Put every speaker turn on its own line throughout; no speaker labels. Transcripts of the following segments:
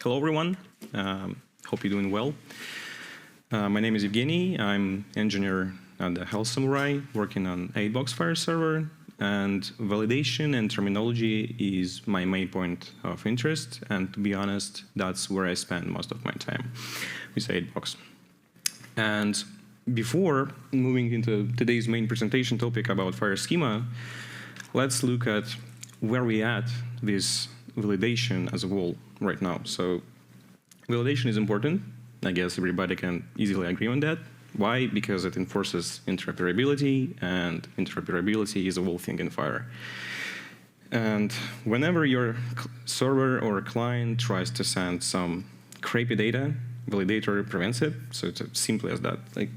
Hello, everyone. Hope you're doing well. My name is Evgenii. I'm engineer at the Health Samurai, working on 8-box FHIR server. And validation and terminology is my main point of interest. And to be honest, that's where I spend most of my time with 8-box. And before moving into today's main presentation topic about FHIR Schema, let's look at where we at with validation as a whole right now. So validation is important. I guess everybody can easily agree on that. Why? Because it enforces interoperability, and interoperability is a whole thing in FHIR. And whenever your server or client tries to send some crappy data, validator prevents it. So it's as simple as that. Like,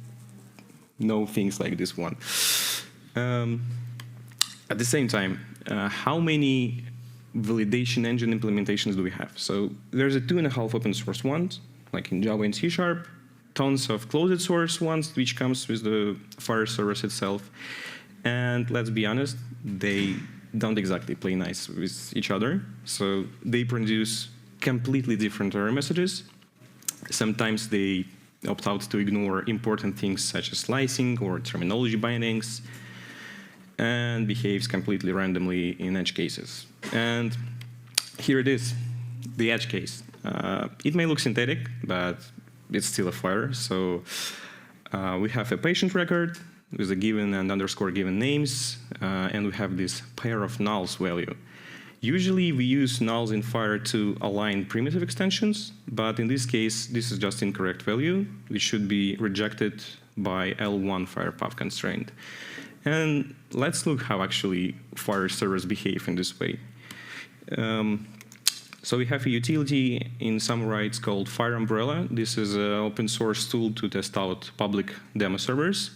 no things like this one. At the same time, how many validation engine implementations do we have? So there's a 2.5 open source ones, like in Java and C#, tons of closed source ones, which comes with the FHIR service itself. And let's be honest, they don't exactly play nice with each other. So they produce completely different error messages. Sometimes they opt out to ignore important things such as slicing or terminology bindings, and behaves completely randomly in edge cases. And here it is, the edge case. It may look synthetic, but it's still a FHIR. So we have a patient record with a given and underscore given names, and we have this pair of nulls value. Usually we use nulls in FHIR to align primitive extensions, but in this case, this is just incorrect value, which should be rejected by L1 FHIR path constraint. And let's look how actually FHIR servers behave in this way. So we have a utility in Samurai, it's called FHIR Umbrella. This is an open source tool to test out public demo servers.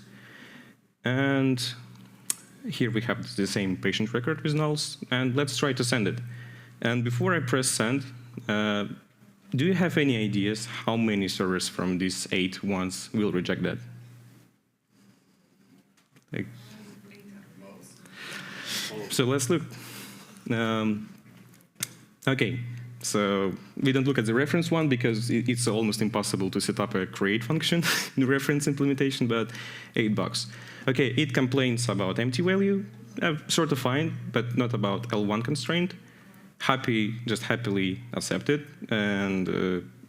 And here we have the same patient record with nulls, and let's try to send it. And before I press send, do you have any ideas how many servers from these 8 ones will reject that? Like, so let's look. OK, so we don't look at the reference one because it's almost impossible to set up a create function in the reference implementation, but 8-box. OK, it complains about empty value, sort of fine, but not about L1 constraint. Just happily accept it, and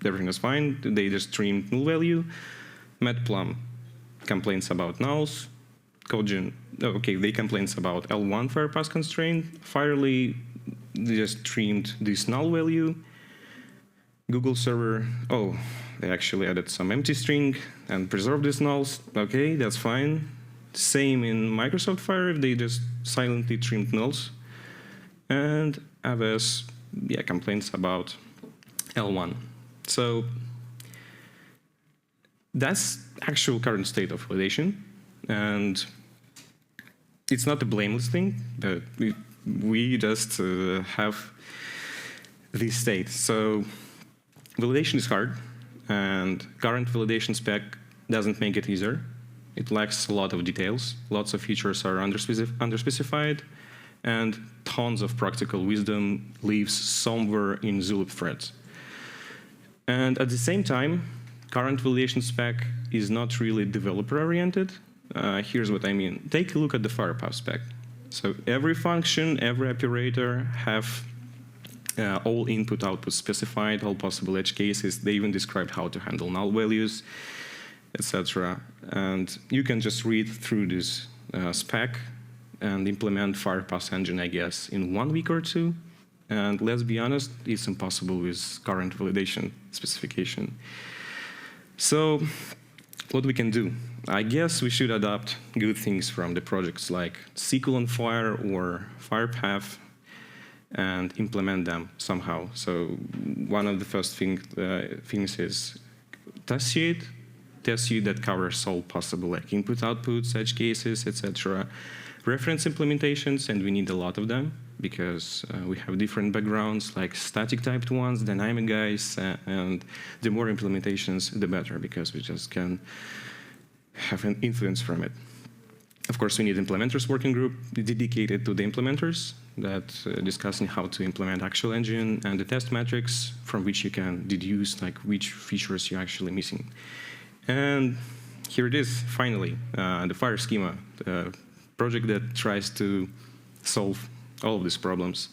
everything is fine. They just streamed null value. Medplum complains about nulls. Cogent, OK, they complains about L1 FHIR path constraint. Firely, they just streamed this null value. Google server, oh, they actually added some empty string and preserved these nulls. OK, that's fine. Same in Microsoft FHIR, they just silently trimmed nulls. And AWS, yeah, complains about L1. So that's actual current state of validation. And it's not a blameless thing, but we just have this state. So validation is hard, and current validation spec doesn't make it easier. It lacks a lot of details. Lots of features are underspecified, and tons of practical wisdom lives somewhere in Zulip threads. And at the same time, current validation spec is not really developer-oriented. Here's what I mean. Take a look at the FHIR path spec. So every function, every operator have all input-output specified, all possible edge cases. They even described how to handle null values, etc. And you can just read through this spec and implement FHIR path engine, I guess, in 1 week or 2. And let's be honest, it's impossible with current validation specification. So what we can do? I guess we should adopt good things from the projects like SQL on FHIR or FHIR path and implement them somehow. So one of the first things is test suite that covers all possible like input, outputs, edge cases, etc. Reference implementations, and we need a lot of them because we have different backgrounds like static typed ones, dynamic guys, and the more implementations, the better, because we just can have an influence from it. Of course, we need implementers working group dedicated to the implementers that discussing how to implement actual engine and the test metrics from which you can deduce like which features you're actually missing. And here it is, finally, the FHIR Schema, the project that tries to solve all of these problems.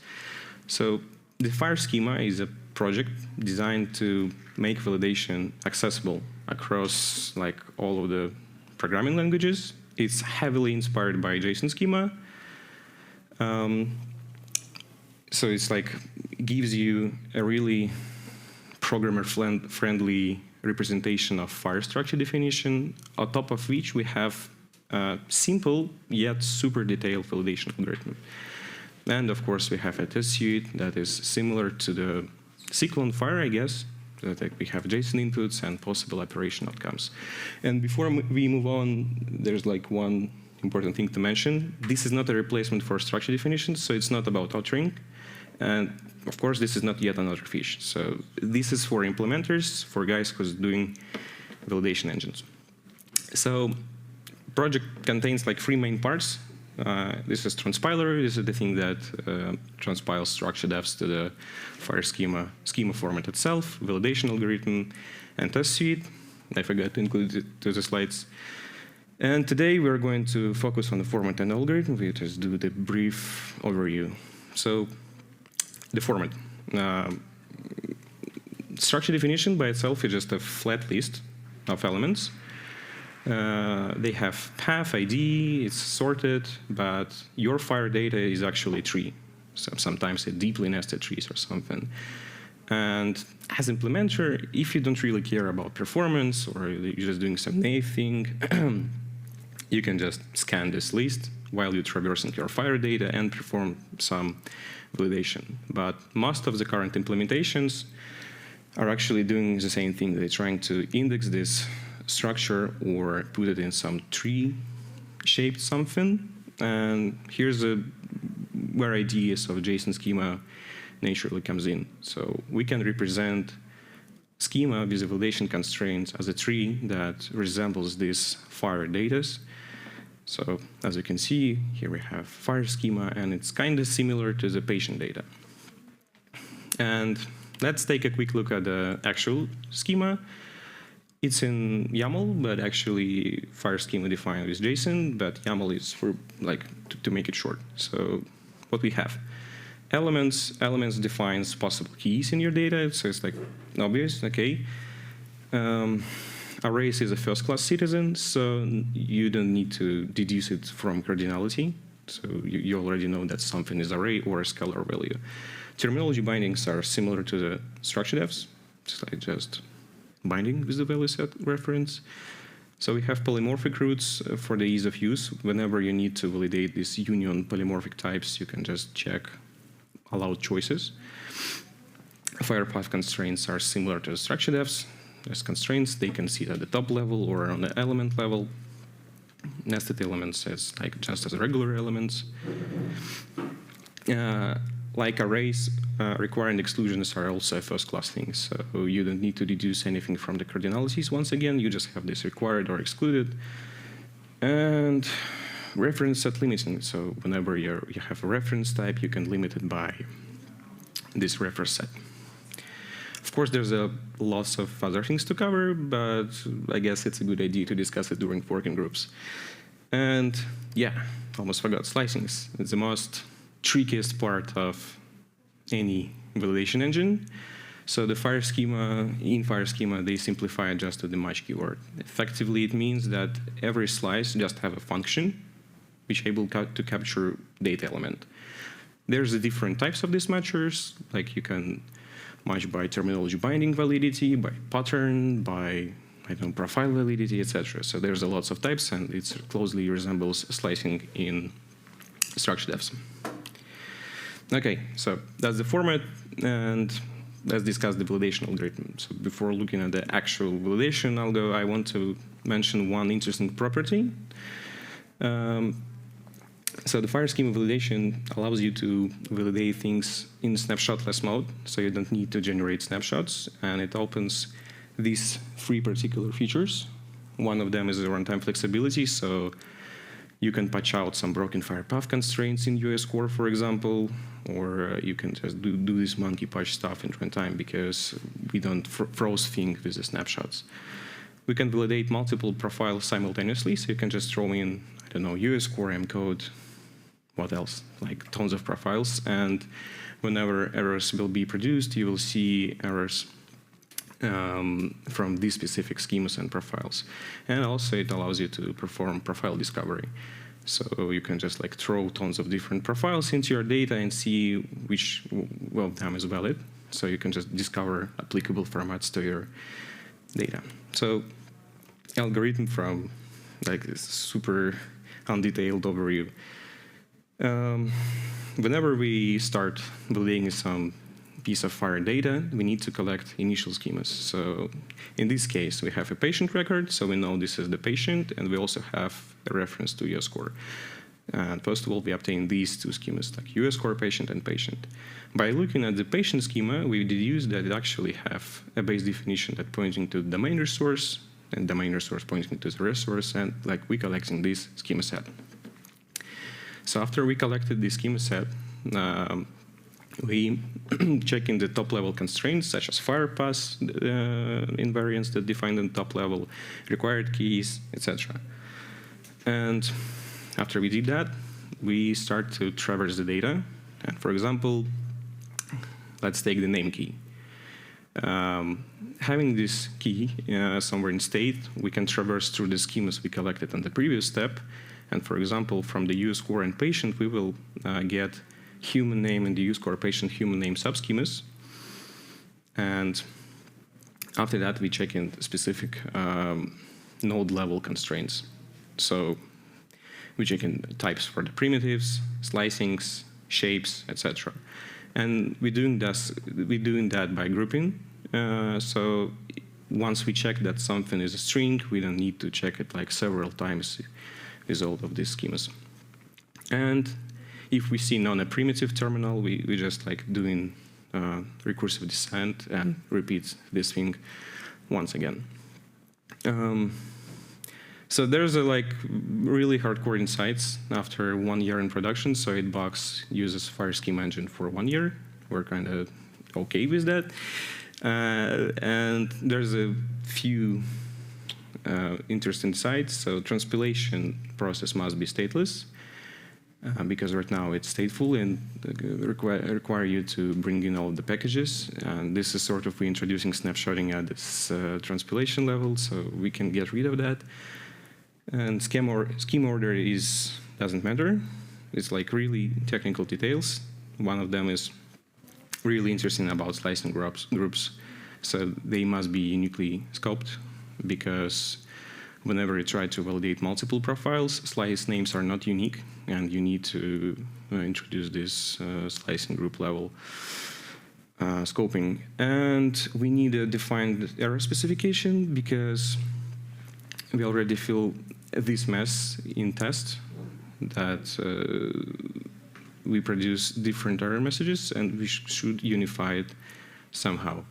So the FHIR Schema is a project designed to make validation accessible across like all of the programming languages. It's heavily inspired by JSON Schema. So it's like gives you a really programmer-friendly representation of FHIR structure definition, on top of which we have a simple yet super detailed validation algorithm. And of course, we have a test suite that is similar to the SQL and FHIR, I guess. So that we have JSON inputs and possible operation outcomes. And before we move on, there's like one important thing to mention. This is not a replacement for structure definitions, so it's not about authoring. And of course, this is not yet another fish. So this is for implementers, for guys who's doing validation engines. So project contains like 3 main parts. This is transpiler. This is the thing that transpiles structure defs to the FHIR schema format itself, validation algorithm, and test suite. I forgot to include it to the slides. And today we're going to focus on the format and algorithm. We just do the brief overview. So the format. Structure definition by itself is just a flat list of elements. They have path, ID, it's sorted, but your FHIR data is actually a tree. So sometimes a deeply nested trees or something. And as implementer, if you don't really care about performance or you're just doing some naive thing, you can just scan this list while you're traversing your FHIR data and perform some validation. But most of the current implementations are actually doing the same thing. They're trying to index this structure or put it in some tree-shaped something. And here's where ideas of JSON schema naturally comes in. So we can represent schema with validation constraints as a tree that resembles these FHIR data. So as you can see, here we have FHIR schema, and it's kind of similar to the patient data. And let's take a quick look at the actual schema. It's in YAML, but actually FHIR schema defined with JSON, but YAML is for like to make it short. So what we have. Elements defines possible keys in your data, so it's like obvious, okay. Arrays is a first-class citizen, so you don't need to deduce it from cardinality. So you already know that something is array or a scalar value. Terminology bindings are similar to the structure defs. It's like just binding with the value set reference. So we have polymorphic roots for the ease of use. Whenever you need to validate these union polymorphic types, you can just check allowed choices. FHIR path constraints are similar to the structure defs. As constraints, they can sit at the top level or on the element level. Nested elements as like just as regular elements. Like arrays, requiring exclusions are also a first-class thing. So you don't need to deduce anything from the cardinalities. Once again, you just have this required or excluded. And reference set limiting. So whenever you have a reference type, you can limit it by this reference set. Of course, there's lots of other things to cover, but I guess it's a good idea to discuss it during working groups. And yeah, almost forgot slicing. It's the most trickiest part of any validation engine. So the FHIR schema, in FHIR schema, they simplify it just to the match keyword. Effectively, it means that every slice just have a function which able to capture data element. There's different types of these matchers, like you can match by terminology binding validity, by pattern, by I don't know, profile validity, etc. So there's lots of types, and it closely resembles slicing in structure defs. Okay, so that's the format, and let's discuss the validation algorithm. So before looking at the actual validation algo, I want to mention one interesting property. So the FHIR schema validation allows you to validate things in snapshotless mode, so you don't need to generate snapshots, and it opens these 3 particular features. One of them is the runtime flexibility, so You can patch out some broken FHIR path constraints in US core, for example, or you can just do this monkey patch stuff in runtime because we don't froze things with the snapshots. We can validate multiple profiles simultaneously, so you can just throw in, I don't know, US core M code, what else, like tons of profiles, and whenever errors will be produced, you will see errors from these specific schemas and profiles. And also it allows you to perform profile discovery. So you can just like throw tons of different profiles into your data and see which of them is valid. So you can just discover applicable formats to your data. So algorithm from like this super undetailed overview. Whenever we start building some piece of FHIR data, we need to collect initial schemas. So in this case, we have a patient record, so we know this is the patient, and we also have a reference to US core. And first of all, we obtain these two schemas, like US core patient and patient. By looking at the patient schema, we deduce that it actually have a base definition that pointing to the domain resource, and domain resource pointing to the resource, and like we collecting this schema set. So after we collected this schema set, we check in the top-level constraints, such as FHIR paths invariants that define the top level, required keys, etc. And after we did that, we start to traverse the data. And for example, let's take the name key. Having this key somewhere in state, we can traverse through the schemas we collected on the previous step. And for example, from the US core and patient, we will get human name and the US core patient human name subschemas. And after that, we check in specific node level constraints. So we check in types for the primitives, slicings, shapes, etc. And we're doing that by grouping. So once we check that something is a string, we don't need to check it like several times with all of these schemas. And if we see non a primitive terminal, we just like doing recursive descent and repeat this thing once again. So there's a like really hardcore insights after 1 year in production. So 8box uses FHIR schema engine for 1 year. We're kind of okay with that. And there's a few interesting sites. So transpilation process must be stateless. Because right now it's stateful and require you to bring in all the packages. And this is sort of introducing snapshotting at this transpilation level, so we can get rid of that. And schema order doesn't matter. It's like really technical details. One of them is really interesting about slicing groups. So they must be uniquely scoped because whenever you try to validate multiple profiles, slice names are not unique, and you need to introduce this slicing group level scoping. And we need a defined error specification because we already feel this mess in test that we produce different error messages, and we should unify it somehow.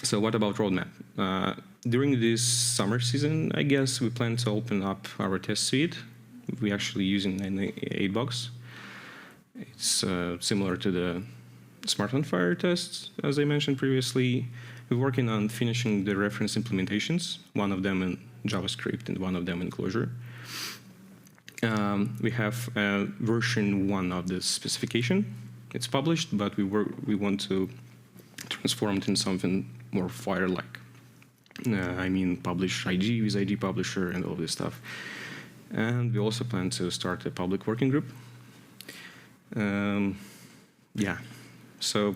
So what about roadmap? During this summer season, I guess we plan to open up our test suite. We're actually using an 8box. It's similar to the Smart on FHIR tests, as I mentioned previously. We're working on finishing the reference implementations, one of them in JavaScript and one of them in Clojure. We have version 1 of the specification. It's published, but we want to transform it in something more FHIR-like. I mean, publish IG with IG publisher and all this stuff. And we also plan to start a public working group. Yeah, so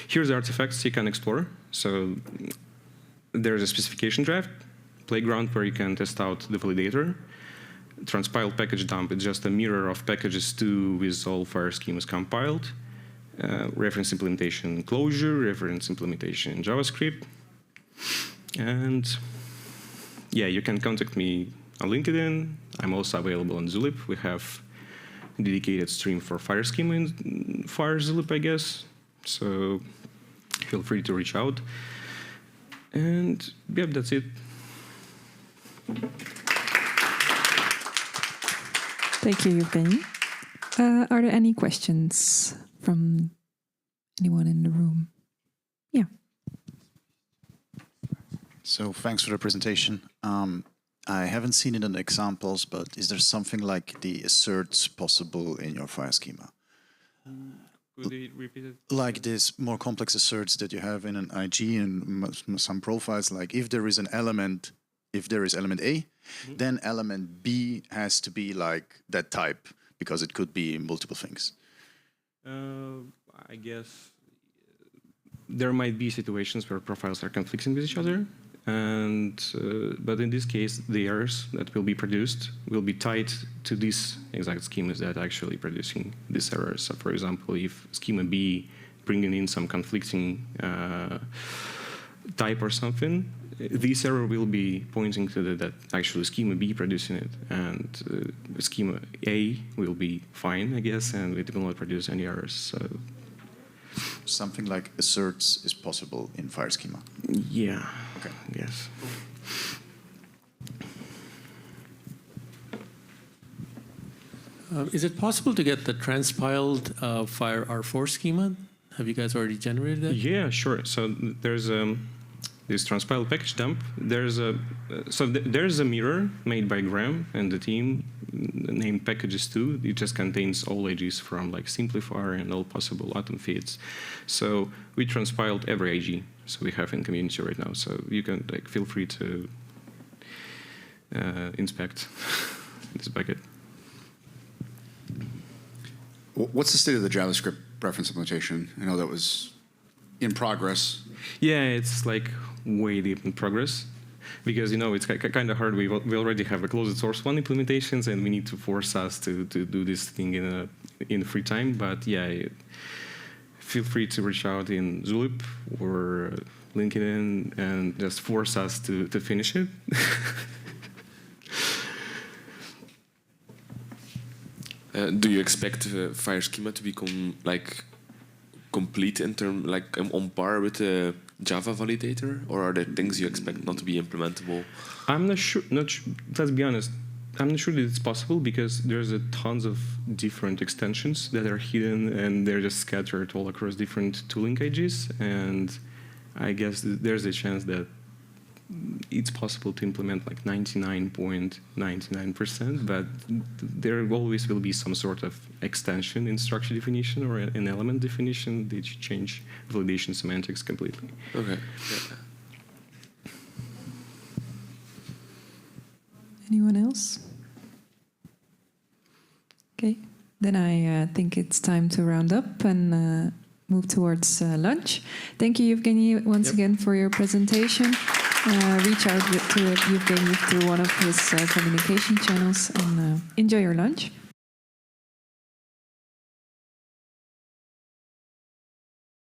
here's the artifacts you can explore. So there's a specification draft, playground where you can test out the validator. Transpiled package dump is just a mirror of packages 2 with all FHIR schemas compiled. Reference implementation in Clojure, reference implementation in JavaScript. And yeah, you can contact me on LinkedIn. I'm also available on Zulip. We have a dedicated stream for FHIR schema in FHIR Zulip, I guess. So feel free to reach out. And yeah, that's it.
Thank you, Evgenii. Are there any questions from anyone in the room? Yeah.
So thanks for the presentation. I haven't seen it in the examples, but is there something like the asserts possible in your FHIR schema?
Could you repeat it?
Like this more complex asserts that you have in an IG and some profiles, like if there is an element, if there is element A, then element B has to be like that type, because it could be multiple things.
I guess there might be situations where profiles are conflicting with each other, and but in this case, the errors that will be produced will be tied to these exact schemas that are actually producing these errors. So, for example, if schema B bringing in some conflicting type or something, this error will be pointing to that actually schema B producing it, and schema A will be fine, I guess, and it will not produce any errors. So
something like asserts is possible in FHIR schema.
Yeah.
Okay.
Yes.
Is it possible to get the transpiled FHIR R4 schema? Have you guys already generated that?
Yeah, sure. So there's this transpiled package dump. There's a mirror made by Graham and the team named packages2. It just contains all AGs from like simplifier and all possible atom feeds. So we transpiled every AG. So we have in community right now. So you can like feel free to inspect this bucket.
What's the state of the JavaScript reference implementation? I know that was in progress.
Yeah, it's like way deep in progress, because it's kind of hard. We already have a closed source one implementations, and we need to force us to do this thing in free time. But yeah, feel free to reach out in Zulip or LinkedIn and just force us to finish it.
Do you expect FHIR schema to become like complete in term, like on par with the Java validator, or are there things you expect not to be implementable?
I'm not sure. Let's be honest. I'm not sure that it's possible, because there's tons of different extensions that are hidden and they're just scattered all across different tooling AGs. And I guess there's a chance that it's possible to implement like 99.99%, but there always will be some sort of extension in structure definition or an element definition that change validation semantics completely.
Okay. Yeah.
Anyone else? Okay, then I think it's time to round up and move towards lunch. Thank you, Evgenii, once again for your presentation. Reach out to Evgenii through one of his communication channels and enjoy your lunch.